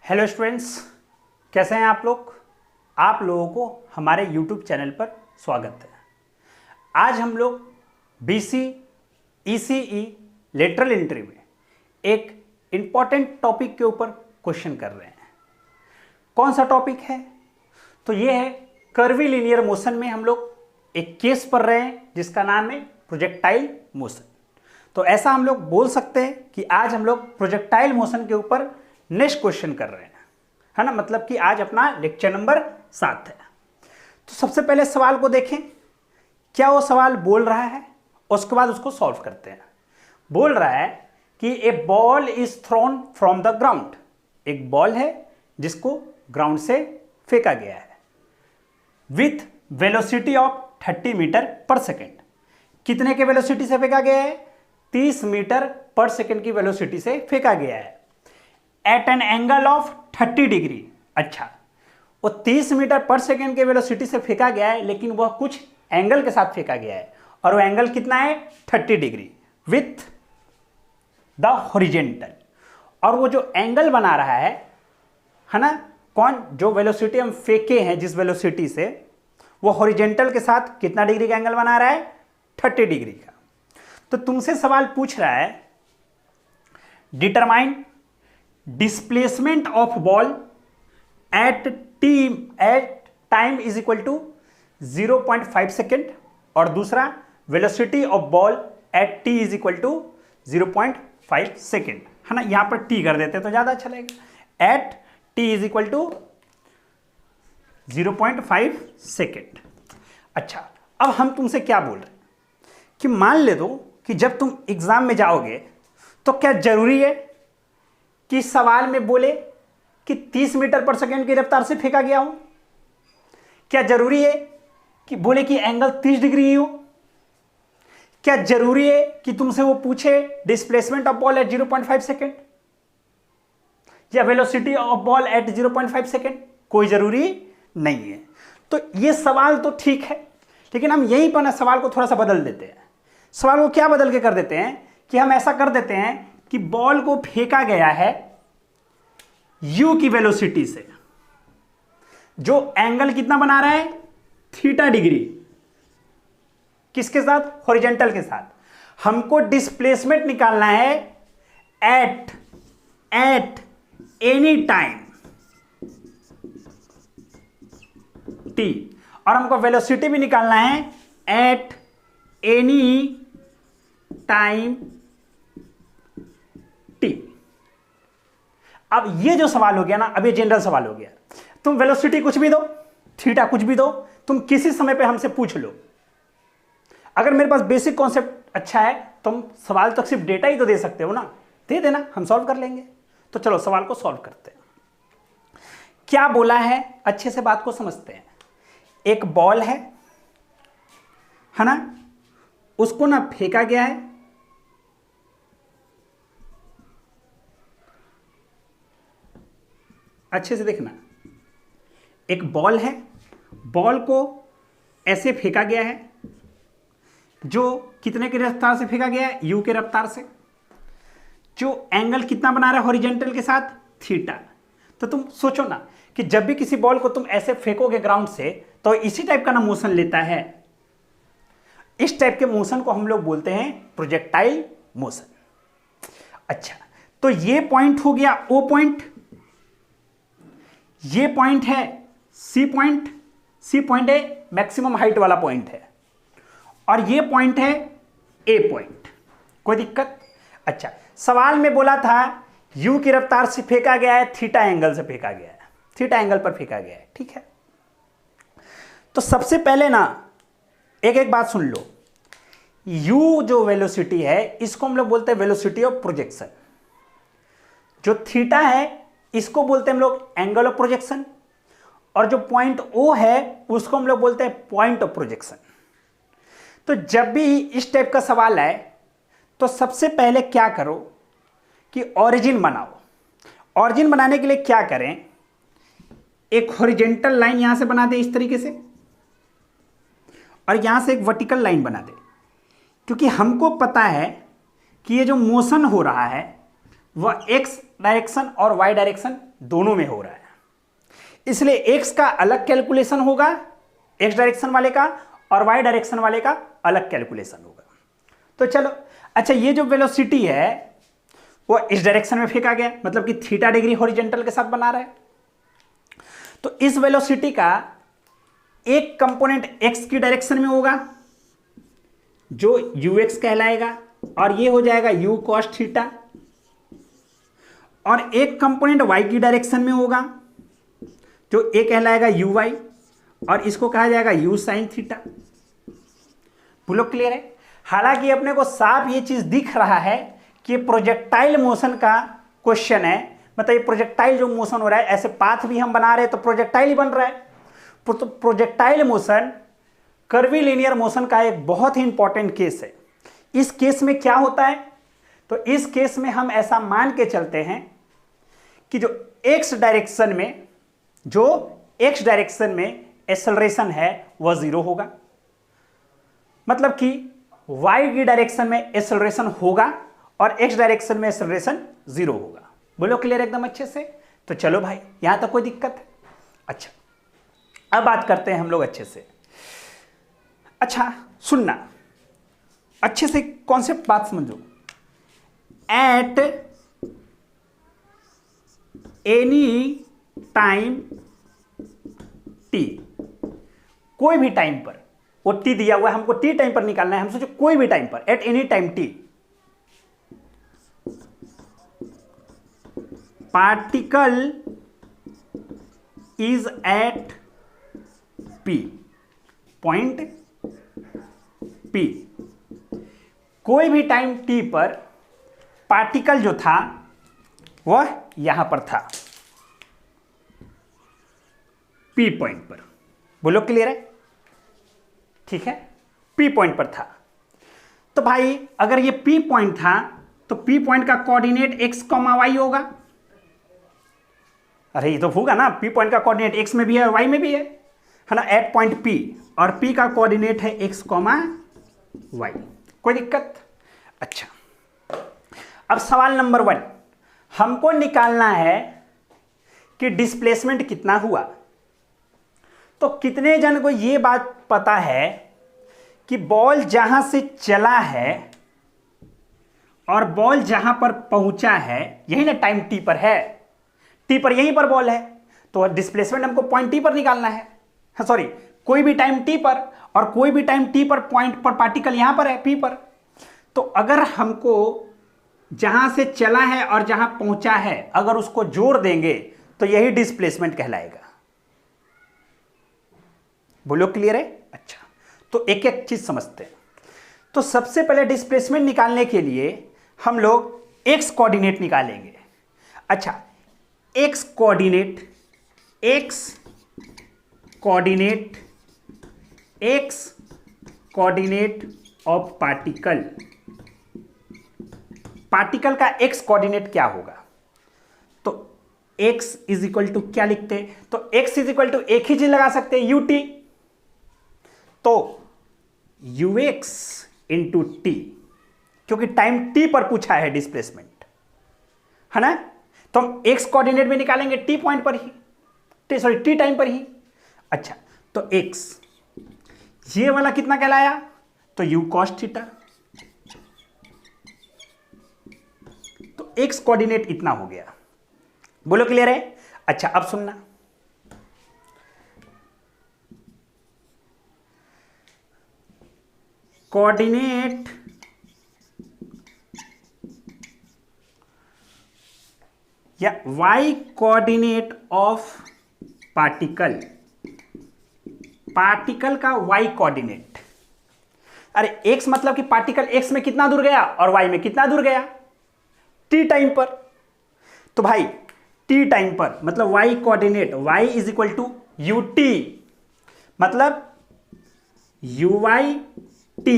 Hello students, कैसे हैं आप लोग। आप लोगों को हमारे यूट्यूब चैनल पर स्वागत है। आज हम लोग बीसी ईसीई लेटरल एंट्री में एक इम्पॉर्टेंट टॉपिक के ऊपर क्वेश्चन कर रहे हैं। कौन सा टॉपिक है? तो ये है कर्वी लीनियर मोशन में हम लोग एक केस पढ़ रहे हैं जिसका नाम है प्रोजेक्टाइल मोशन। तो ऐसा हम लोग बोल सकते हैं कि आज हम लोग प्रोजेक्टाइल मोशन के ऊपर नेक्स्ट क्वेश्चन कर रहे हैं, है ना। मतलब कि आज अपना लेक्चर नंबर 7 है। तो सबसे पहले सवाल को देखें, क्या वो सवाल बोल रहा है, उसके बाद उसको सॉल्व करते हैं। बोल रहा है कि a ball is thrown from the ground. एक बॉल है जिसको ग्राउंड से फेंका गया है with velocity of 30 metre per second. कितने के वेलोसिटी से फेंका गया है? 30 मीटर पर सेकेंड की वेलोसिटी से फेंका गया है at an angle of 30 degree. अच्छा, वो 30 मीटर पर सेकेंड के वेलोसिटी से फेंका गया है, लेकिन वह कुछ एंगल के साथ फेंका गया है, और वो एंगल कितना है? 30 डिग्री विथ द हॉरिजेंटल। और वो जो एंगल बना रहा है ना, कौन? जो वेलोसिटी हम फेंके हैं जिस वेलोसिटी से, वो हॉरिजेंटल के साथ कितना डिग्री का एंगल बना रहा है? 30 डिग्री का। तो तुमसे सवाल पूछ रहा है, determine displacement of ball at time is equal to 0.5 second, और दूसरा velocity of ball at T is equal to 0.5 second, है ना। यहां पर टी कर देते तो ज्यादा अच्छा लगेगा। At T is equal to 0.5 second. अच्छा, अब हम तुमसे क्या बोल रहे हैं कि मान ले दो कि जब तुम एग्जाम में जाओगे तो क्या जरूरी है कि सवाल में बोले कि 30 मीटर पर सेकेंड की रफ्तार से फेंका गया हो? क्या जरूरी है कि बोले कि एंगल 30 डिग्री ही हो? क्या जरूरी है कि तुमसे वो पूछे displacement of ball at 0.5 second या velocity of ball at 0.5 second? कोई जरूरी नहीं है। तो ये सवाल तो ठीक है, लेकिन हम यहीं पर ना सवाल को थोड़ा सा बदल देते हैं। सवाल को क्या बदल के कर देते हैं कि हम ऐसा कर देते हैं कि बॉल को फेंका गया है u की वेलोसिटी से, जो एंगल कितना बना रहा है? Theta degree. किसके साथ? हॉरिजेंटल के साथ। हमको डिस्प्लेसमेंट निकालना है एट एनी टाइम t, और हमको वेलोसिटी भी निकालना है एट एनी टाइम t। अब ये जो सवाल हो गया ना, अब ये जनरल सवाल हो गया। तुम वेलोसिटी कुछ भी दो, थीटा कुछ भी दो, तुम किसी समय पे हमसे पूछ लो। अगर मेरे पास बेसिक कॉन्सेप्ट अच्छा है, तुम सवाल तक सिर्फ डेटा ही तो दे सकते हो ना, दे देना, हम सॉल्व कर लेंगे। तो चलो सवाल को सॉल्व करते हैं। क्या बोला है, अच्छे से बात को समझते हैं। एक बॉल है ना, उसको ना फेंका गया है, अच्छे से देखना। एक बॉल है, बॉल को ऐसे फेंका गया है, जो कितने की रफ्तार से फेंका गया है? u के रफ्तार से। जो एंगल कितना बना रहा है हॉरिजेंटल के साथ? थीटा। तो तुम सोचो ना कि जब भी किसी बॉल को तुम ऐसे फेंकोगे ग्राउंड से, तो इसी टाइप का ना मोशन लेता है। इस टाइप के मोशन को हम लोग बोलते हैं प्रोजेक्टाइल मोशन। अच्छा, तो ये पॉइंट हो गया O पॉइंट, ये पॉइंट है C पॉइंट। C पॉइंट है मैक्सिमम हाइट वाला पॉइंट है, और ये पॉइंट है A पॉइंट। कोई दिक्कत? अच्छा, सवाल में बोला था U की रफ्तार से फेंका गया है, थीटा एंगल से फेंका गया है, थीटा एंगल पर फेंका गया है, ठीक है। तो सबसे पहले ना एक एक बात सुन लो। U जो वेलोसिटी है, इसको हम लोग बोलते हैं वेलोसिटी ऑफ प्रोजेक्शन। जो थीटा है, इसको बोलते हैं हम लोग एंगल ऑफ प्रोजेक्शन, और जो पॉइंट O है, उसको हम लोग बोलते हैं पॉइंट ऑफ प्रोजेक्शन। तो जब भी इस टाइप का सवाल आए, तो सबसे पहले क्या करो कि ओरिजिन बनाओ। ओरिजिन बनाने के लिए क्या करें? एक हॉरिजेंटल लाइन यहां से बना दे इस तरीके से, और यहां से एक वर्टिकल लाइन बना दे, क्योंकि हमको पता है कि ये जो मोशन हो रहा है वह एक्स डायरेक्शन और वाई डायरेक्शन दोनों में हो रहा है, इसलिए एक्स का अलग कैलकुलेशन होगा एक्स डायरेक्शन वाले का, और वाई डायरेक्शन वाले का अलग कैलकुलेशन होगा। तो चलो, अच्छा ये जो वेलोसिटी है वो इस डायरेक्शन में फेंका गया, मतलब कि थीटा डिग्री हॉरिजॉन्टल के साथ बना रहा है। तो इस वेलोसिटी का एक कंपोनेंट एक्स की डायरेक्शन में होगा जो ux कहलाएगा, और ये हो जाएगा u cos थीटा, और एक कंपोनेंट y की डायरेक्शन में होगा जो a कहलाएगा uy, और इसको कहा जाएगा u sin थीटा। बोलो क्लियर है? हालांकि अपने को साफ ये चीज दिख रहा है कि प्रोजेक्टाइल मोशन का क्वेश्चन है, मतलब ये प्रोजेक्टाइल जो मोशन हो रहा है, ऐसे पाथ भी हम बना रहे हैं तो प्रोजेक्टाइल ही बन रहा है। तो projectile motion curvy linear motion का एक बहुत ही इंपॉर्टेंट केस है। इस केस में क्या होता है, तो इस केस में हम ऐसा मान के चलते हैं कि जो एक्स डायरेक्शन में एक्सेलरेशन है वह 0 होगा, मतलब कि वाई की डायरेक्शन में एक्सेलरेशन होगा और एक्स डायरेक्शन में एक्सेलरेशन 0 होगा। बोलो क्लियर एकदम अच्छे से? तो चलो भाई, यहां तक कोई दिक्कत है? अच्छा, अब बात करते हैं हम लोग अच्छे से। अच्छा सुनना अच्छे से, कॉन्सेप्ट बात समझो। एट एनी टाइम टी, कोई भी टाइम पर, वो टी दिया हुआ है हमको, टी टाइम पर निकालना है, हम सोचो कोई भी टाइम पर, at any time T, particle is at P, point P, कोई भी टाइम टी पर पार्टिकल जो था वह यहां पर था, पी पॉइंट पर। बोलो क्लियर है? ठीक है, पी पॉइंट पर था। तो भाई अगर ये पी पॉइंट था तो पी पॉइंट का कोऑर्डिनेट एक्स कॉमा वाई होगा। अरे ये तो होगा ना, पी पॉइंट का कोऑर्डिनेट एक्स में भी है और वाई में भी है ना, एट पॉइंट पी, और पी का कोऑर्डिनेट है एक्स कॉमा वाई। कोई दिक्कत? अच्छा, अब सवाल नंबर 1, हमको निकालना है कि डिस्प्लेसमेंट कितना हुआ। तो कितने जन को यह बात पता है कि बॉल जहां से चला है और बॉल जहां पर पहुंचा है, यही ना टाइम टी पर है, टी पर यहीं पर बॉल है, तो डिस्प्लेसमेंट हमको पॉइंट टी पर निकालना है। सॉरी, कोई भी टाइम टी पर, और कोई भी टाइम टी पर पॉइंट पर पार्टिकल यहां पर है पी पर। तो अगर हमको जहां से चला है और जहां पहुंचा है अगर उसको जोड़ देंगे तो यही डिस्प्लेसमेंट कहलाएगा। बोलो क्लियर है? अच्छा, तो एक एक चीज समझते हैं। तो सबसे पहले डिस्प्लेसमेंट निकालने के लिए हम लोग एक्स कोऑर्डिनेट निकालेंगे। अच्छा, x coordinate of particle, particle का एक्स कोऑर्डिनेट क्या होगा? तो x इज इक्वल टू क्या लिखते हैं? तो x इज इक्वल टू एक ही चीज लगा सकते हैं, ut, तो ux इंटू टी, क्योंकि टाइम t पर पूछा है डिस्प्लेसमेंट, है ना, तो हम x कोऑर्डिनेट में निकालेंगे t पॉइंट पर ही, t टाइम पर ही। अच्छा, तो x ये वाला कितना कहलाया? तो u cos थीटा, तो x कोऑर्डिनेट इतना हो गया। बोलो क्लियर है? अच्छा, अब सुनना, कोऑर्डिनेट या y coordinate of particle, particle का y कोऑर्डिनेट। अरे x मतलब कि पार्टिकल x में कितना दूर गया और y में कितना दूर गया, t टाइम पर। तो भाई t टाइम पर मतलब y coordinate, y is equal to ut, मतलब uy t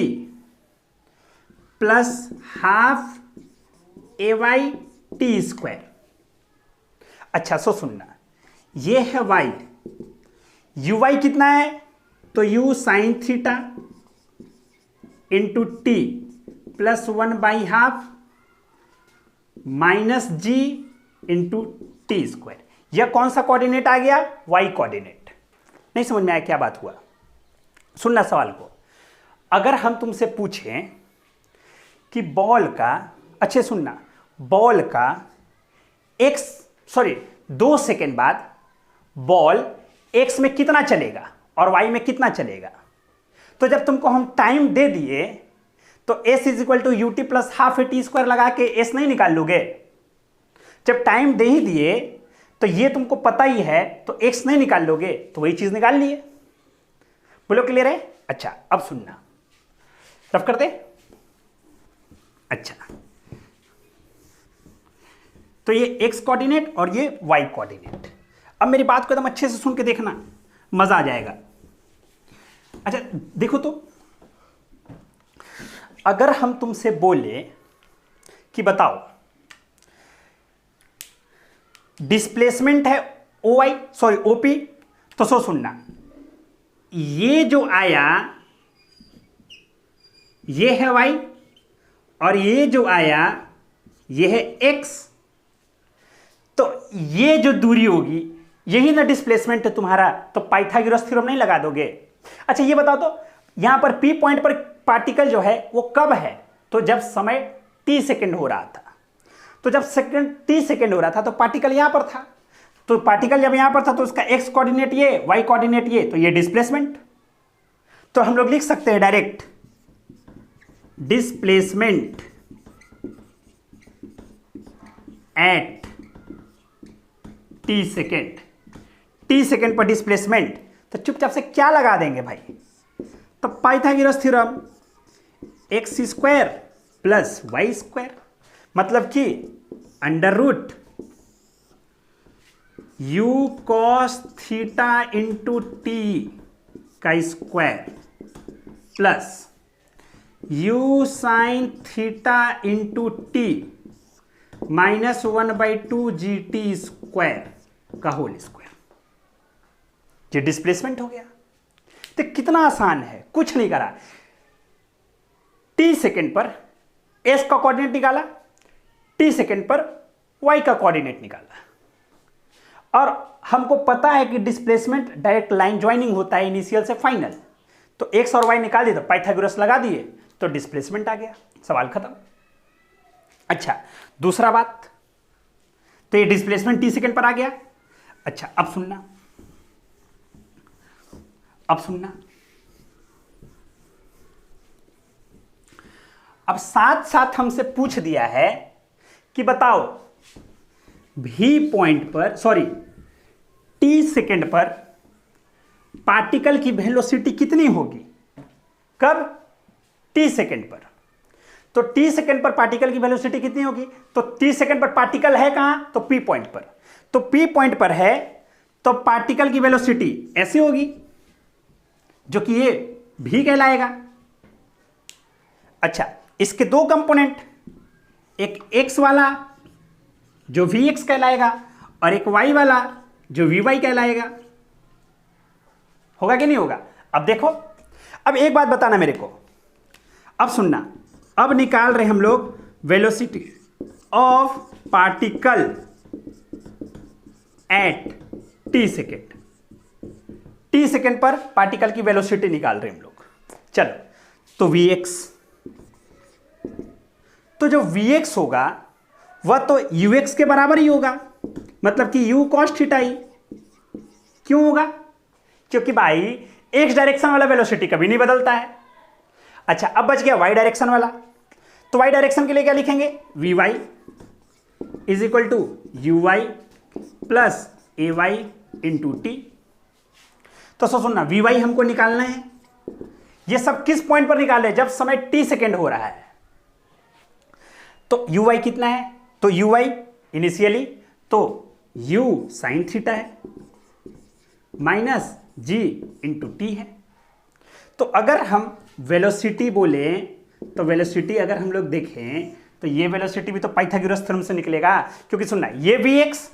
plus half ay t square. अच्छा, सो सुनना, ये है y, uy कितना है? तो u sine theta into T plus 1/2 minus G into T square. यह कौन सा कोऑर्डिनेट आ गया? Y coordinate. नहीं समझ में आया क्या बात हुआ? सुनना सवाल को। अगर हम तुमसे पूछें कि बॉल का, अच्छे सुनना, बॉल का 2 सेकेंड बाद बॉल एक्स में कितना चलेगा और वाई में कितना चलेगा, तो जब तुमको हम टाइम दे दिए तो s is equal to U T plus half A T square लगा के s नहीं निकाल लोगे? जब टाइम दे ही दिए तो ये तुमको पता ही है, तो x नहीं निकाल लोगे, तो वही चीज निकाल लिए। बोलो क्लियर है? अच्छा अब सुनना, रफ कर दे। अच्छा तो ये x कोऑर्डिनेट और ये y कोऑर्डिनेट। अब मेरी बात को एकदम अच्छे से सुन के देखना, मजा आ जाएगा। अच्छा देखो तो, अगर हम तुमसे बोले कि बताओ डिस्प्लेसमेंट है ओपी, तो सो सुनना, ये जो आया ये है y और ये जो आया ये है x, तो ये जो दूरी होगी यही ना डिस्प्लेसमेंट है तुम्हारा, तो पाइथागोरस थ्योरम नहीं लगा दोगे? अच्छा ये बताओ तो, यहां पर P पॉइंट पर पार्टिकल जो है वो कब है? तो जब समय t सेकेंड हो रहा था, तो जब t सेकेंड हो रहा था तो पार्टिकल यहां पर था, तो पार्टिकल जब यहां पर था तो उसका x कोऑर्डिनेट ये, y कोऑर्डिनेट ये, तो ये डिस्प्लेसमेंट। तो हम लोग लिख सकते हैं direct displacement at t second पर डिस्प्लेसमेंट, तो चुपचाप से क्या लगा देंगे भाई? तो Pythagoras theorem X square plus Y square, मतलब कि under root U cos theta into T का square plus U sine theta into T minus 1/2 G T square का होल स्क्वायर। ये डिस्प्लेसमेंट हो गया। तो कितना आसान है, कुछ नहीं करा, t सेकेंड पर s का कोऑर्डिनेट निकाला, t सेकेंड पर y का कोऑर्डिनेट निकाला, और हमको पता है कि डिस्प्लेसमेंट डायरेक्ट लाइन ज्वाइनिंग होता है इनिशियल से फाइनल, तो x और y निकाल दिए तो पाइथागोरस लगा दिए तो डिस्प्लेसमेंट आ गया, सवाल खत्म। अच्छा दूसरा बात, तो ये डिस्प्लेसमेंट t सेकेंड पर आ गया। अच्छा अब सुनना, अब साथ साथ हमसे पूछ दिया है कि बताओ v पॉइंट पर, t सेकेंड पर पार्टिकल की वेलोसिटी कितनी होगी? कब? t सेकेंड पर। तो t सेकेंड पर पार्टिकल की वेलोसिटी कितनी होगी? तो t सेकेंड पर पार्टिकल है कहां? तो p पॉइंट पर। तो p पॉइंट पर है तो पार्टिकल की वेलोसिटी ऐसी होगी, जो कि ये v कहलाएगा। अच्छा इसके दो कंपोनेंट, एक x वाला जो vx कहलाएगा और एक y वाला जो vy कहलाएगा। होगा कि नहीं होगा? अब देखो, अब एक बात बताना मेरे को, अब सुनना, अब निकाल रहे हम लोग velocity of particle at t second. t second पर पार्टिकल की वेलोसिटी निकाल रहे हम लोग। चलो तो vx, तो जो vx होगा वह तो ux के बराबर ही होगा, मतलब कि u cos थीटा ही। क्यों होगा? क्योंकि भाई x डायरेक्शन वाला वेलोसिटी कभी नहीं बदलता है। अच्छा अब बच गया y डायरेक्शन वाला, तो y डायरेक्शन के लिए क्या लिखेंगे? vy is equal to uy plus ay into T. तो सुनना, vy हमको निकालना है, ये सब किस पॉइंट पर निकाल रहे हैं? जब समय t सेकेंड हो रहा है। तो uy कितना है? तो uy इनिशियली तो u साइन थीटा है माइनस जी इंटू टी है। तो अगर हम वेलोसिटी बोले, तो वेलोसिटी अगर हम लोग देखें तो ये वेलोसिटी भी तो पाइथागोरस थ्योरम से निकलेगा, क्योंकि सुनना ये vx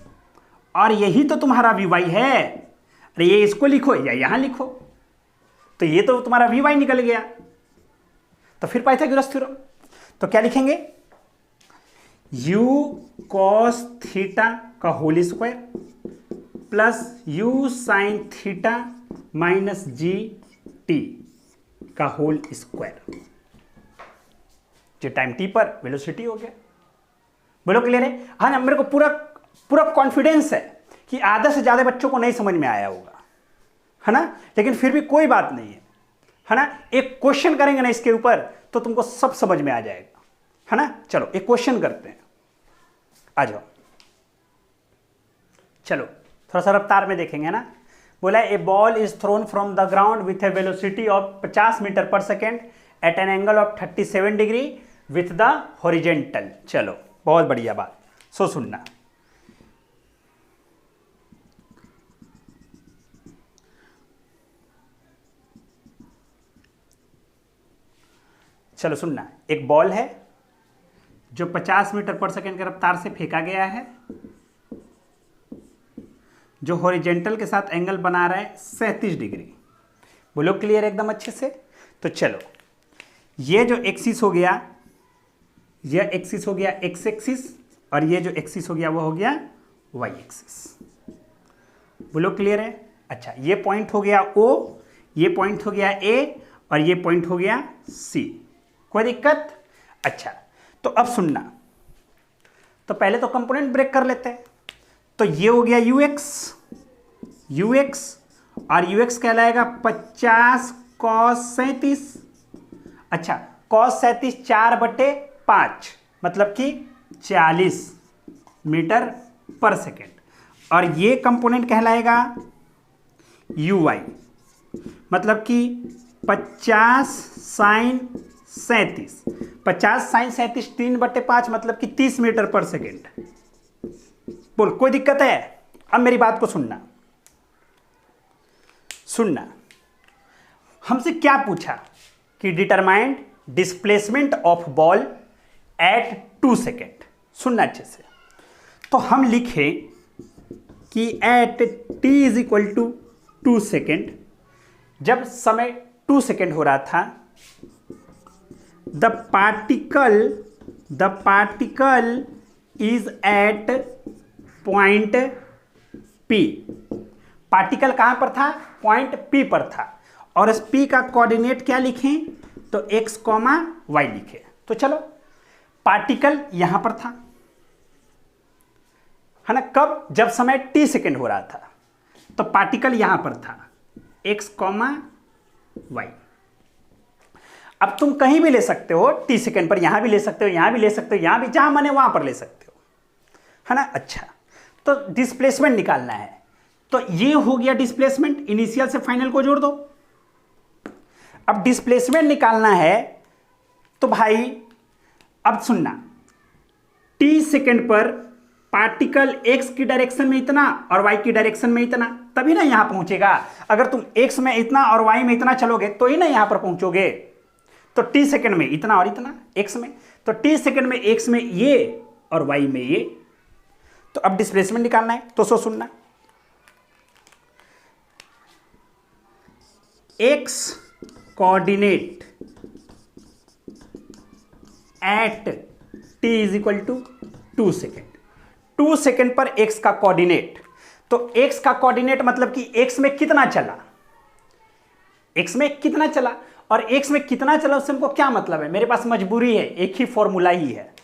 और यही तो तुम्हारा vy है। अरे ये इसको लिखो या यहां लिखो, तो ये तो तुम्हारा vy निकल गया, तो फिर पाइथागोरस थ्योरम। तो क्या लिखेंगे? u cos थीटा का whole square plus u sin theta minus G T का होल स्क्वायर, जो टाइम टी पर वेलोसिटी हो गया। बोलो क्लियर है? हाँ ना, मेरे को पूरा पूरा कॉन्फिडेंस है कि आधा से ज्यादा बच्चों को नहीं समझ में आया होगा, है ना, लेकिन फिर भी कोई बात नहीं है ना। एक क्वेश्चन करेंगे ना इसके ऊपर तो तुमको सब समझ में आ जाएगा, है ना। चलो एक क्वेश्चन करते हैं, आ जाओ। चलो थोड़ा सा रफ्तार में देखेंगे, है ना। बोला a ball is thrown from the ground with a velocity of 50 metre per second at an angle of 37 degree with the horizontal. चलो बहुत बढ़िया बात, सो सुनना। चलो सुनना, एक बॉल है जो 50 मीटर पर सेकेंड की रफ्तार से फेंका गया है, जो हॉरिजेंटल के साथ एंगल बना रहा है 37 डिग्री। बोलो क्लियर एकदम अच्छे से। तो चलो ये जो एक्सिस हो गया, यह एक्सिस हो गया एक्स एक्सिस, और ये जो एक्सिस हो गया वो हो गया वाई एक्सिस। बोलो क्लियर है? अच्छा, ये पॉइंट हो गया ओ, ये पॉइंट हो गया ए, और ये पॉइंट हो गया सी। कोई दिक्कत? अच्छा, तो अब सुनना, तो पहले तो कंपोनेंट ब्रेक कर लेते हैं। तो ये हो गया यू एक्स, और यू एक्स कहलाएगा 50 cos 37। अच्छा, cos 37 4/5 मतलब कि 40 मीटर पर सेकेंड, और ये कंपोनेंट कहलाएगा यू वाई मतलब कि 50 sin 37। 50 sin 37 3/5 मतलब कि 30 मीटर पर सेकेंड। बोल कोई दिक्कत है? अब मेरी बात को सुनना, हमसे क्या पूछा कि determined displacement of ball at 2 second. सुनना अच्छे से। तो हम लिखे कि at t is equal to 2 second, जब समय 2 सेकेंड हो रहा था, the particle is at point P। Particle कहां पर था? पॉइंट P पर था, और इस P का कोऑर्डिनेट क्या लिखें? तो x, y लिखें। तो चलो, पार्टिकल यहां पर था, है ना। कब? जब समय t सेकेंड हो रहा था, तो पार्टिकल यहां पर था x, y। अब तुम कहीं भी ले सकते हो t सेकेंड पर, यहां भी ले सकते हो, यहां भी ले सकते हो, यहां भी, जहां मने वहां पर ले सकते हो, है ना। अच्छा, तो डिस्प्लेसमेंट निकालना है। तो ये हो गया डिस्प्लेसमेंट, इनिशियल से फाइनल को जोड़ दो। अब डिस्प्लेसमेंट निकालना है तो भाई अब सुनना, t सेकेंड पर पार्टिकल x की डायरेक्शन में इतना और y की डायरेक्शन में इतना, तभी ना यहां पहुंचेगा। अगर तुम x में इतना और y में इतना चलोगे तो ही ना यहां पर पहुंचोगे। तो t सेकेंड में इतना और इतना x में, तो t सेकेंड में x में ये और y में ये। तो अब डिस्प्लेसमेंट निकालना है, तो सुनना, x coordinate at t is equal to 2 second. 2 second पर x का कोऑर्डिनेट, तो x का कोऑर्डिनेट मतलब कि x में कितना चला, x में कितना चला, और x में कितना चला उससे हमको क्या मतलब है? मेरे पास मजबूरी है, एक ही फॉर्मूला ही है,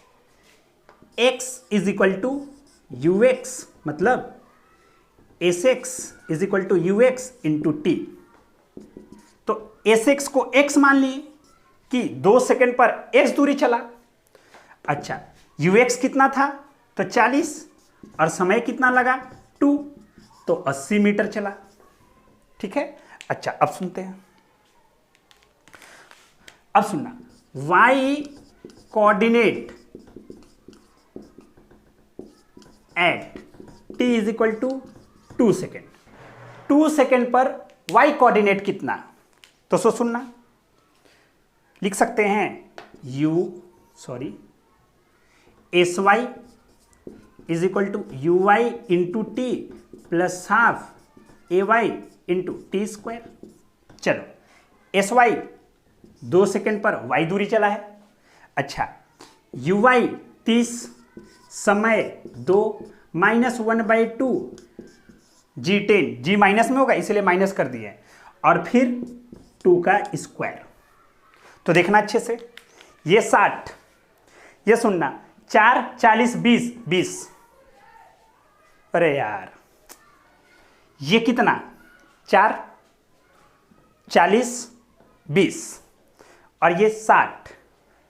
x is equal to U X, मतलब S X is equal to U X into T. तो एस एक्स को x मान लिए कि 2 सेकेंड पर x दूरी चला। अच्छा, यू एक्स कितना था? तो 40, और समय कितना लगा? 2, तो 80 मीटर चला। ठीक है। अच्छा, अब सुनते हैं, अब सुनना, y coordinate at t is equal to 2 second. 2 second पर y कोऑर्डिनेट कितना? तो सुनना, लिख सकते हैं S Y is equal to U Y into T plus half A Y into T square. चलो, एस वाई 2 सेकेंड पर y दूरी चला है। अच्छा, यू वाई 30 समय 2 -1/2 G10, G माइनस में होगा इसलिए माइनस कर दिए, और फिर 2 का स्क्वायर। तो देखना अच्छे से, ये 60, ये सुनना 4 40 20 20, अरे यार ये कितना 4 40 20 और ये 60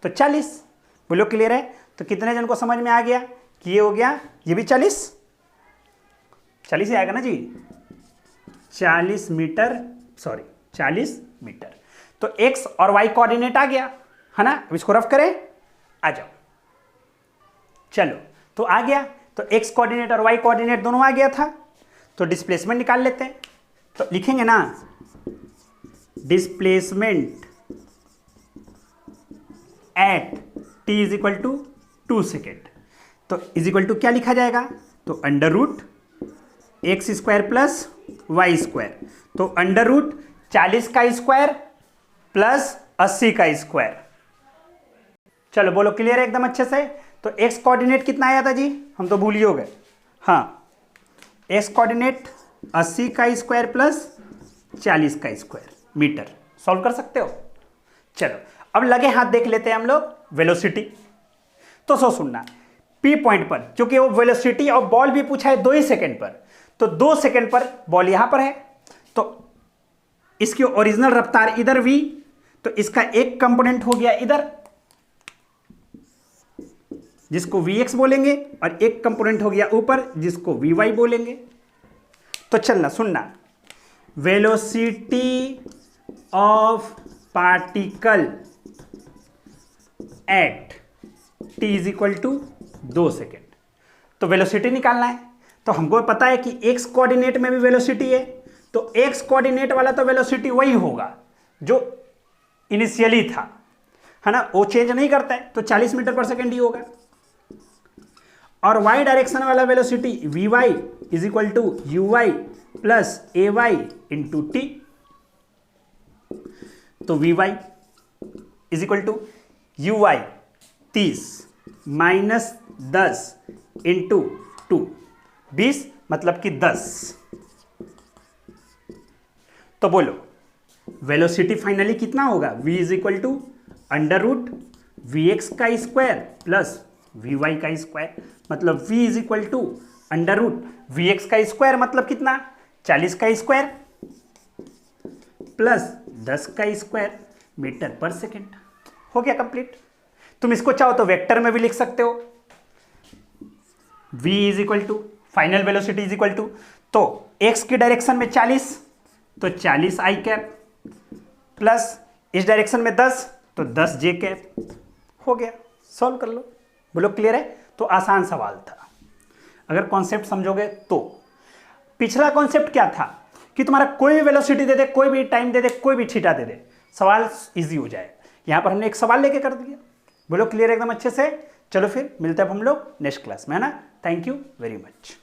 तो 40। बोलो क्लियर है? तो कितने जन को समझ में आ गया कि ये हो गया, ये भी 40 ही आएगा ना जी, 40 मीटर, सॉरी 40 मीटर। तो x और y कोऑर्डिनेट आ गया है ना। अब इसको रफ करें, आ जाओ, चलो तो आ गया। तो x कोऑर्डिनेट और y कोऑर्डिनेट दोनों आ गया था, तो डिस्प्लेसमेंट निकाल लेते हैं। तो लिखेंगे ना displacement at t is equal to 2 second. तो इज इक्वल टू क्या लिखा जाएगा? तो under root X square plus Y square. तो अंडर रूट 40 का स्क्वायर प्लस 80 का स्क्वायर। चलो बोलो क्लियर है एकदम अच्छे से? तो एक्स कोऑर्डिनेट कितना आया था जी, हम तो भूल ही हो गए। हाँ, एक्स कोऑर्डिनेट 80 का स्क्वायर प्लस 40 का स्क्वायर मीटर। सॉल्व कर सकते हो? चलो अब लगे हाथ देख लेते हैं हम लोग वेलोसिटी। तो सो सुनना, पी पॉइंट पर, क्योंकि वो वेलोसिटी और बॉल भी पूछा है 2 ही सेकेंड पर, तो 2 सेकेंड पर बॉल यहां पर है, तो इसकी ओरिजिनल रफ्तार इधर v, तो इसका एक कंपोनेंट हो गया इधर जिसको vx बोलेंगे, और एक कंपोनेंट हो गया ऊपर जिसको vy बोलेंगे। तो चलना सुनना, velocity of particle at t is equal to 2 second. तो वेलोसिटी निकालना है, तो हमको पता है कि x कोऑर्डिनेट में भी वेलोसिटी है, तो x कोऑर्डिनेट वाला तो वेलोसिटी वही होगा जो इनिशियली था, है ना, वो चेंज नहीं करता है, तो 40 मीटर पर सेकेंड ही होगा। और y डायरेक्शन वाला velocity vy is equal to uy plus ay into T. तो vy is equal to uy 30 minus 10 into 2, 20 मतलब कि 10। तो बोलो वेलोसिटी फाइनली कितना होगा? v is equal to under root vx का स्क्वायर प्लस vy का स्क्वायर, मतलब v is equal to under root vx का स्क्वायर मतलब कितना? 40 का स्क्वायर प्लस 10 का स्क्वायर मीटर पर सेकेंड। हो गया कंप्लीट। तुम इसको चाहो तो वेक्टर में भी लिख सकते हो, v is equal to final velocity is equal to, तो x की डायरेक्शन में 40 तो 40 i कैप प्लस इस डायरेक्शन में 10 तो 10 j कैप। हो गया, सॉल्व कर लो। बोलो क्लियर है? तो आसान सवाल था अगर कॉन्सेप्ट समझोगे तो। पिछला कॉन्सेप्ट क्या था कि तुम्हारा कोई भी वेलोसिटी दे दे, कोई भी टाइम दे दे, कोई भी थीटा दे दे, सवाल इजी हो जाए। यहां पर हमने एक सवाल लेके कर दिया। बोलो क्लियर एकदम अच्छे से? चलो फिर मिलते हैं हम लोग नेक्स्ट क्लास में, है ना। Thank you very much.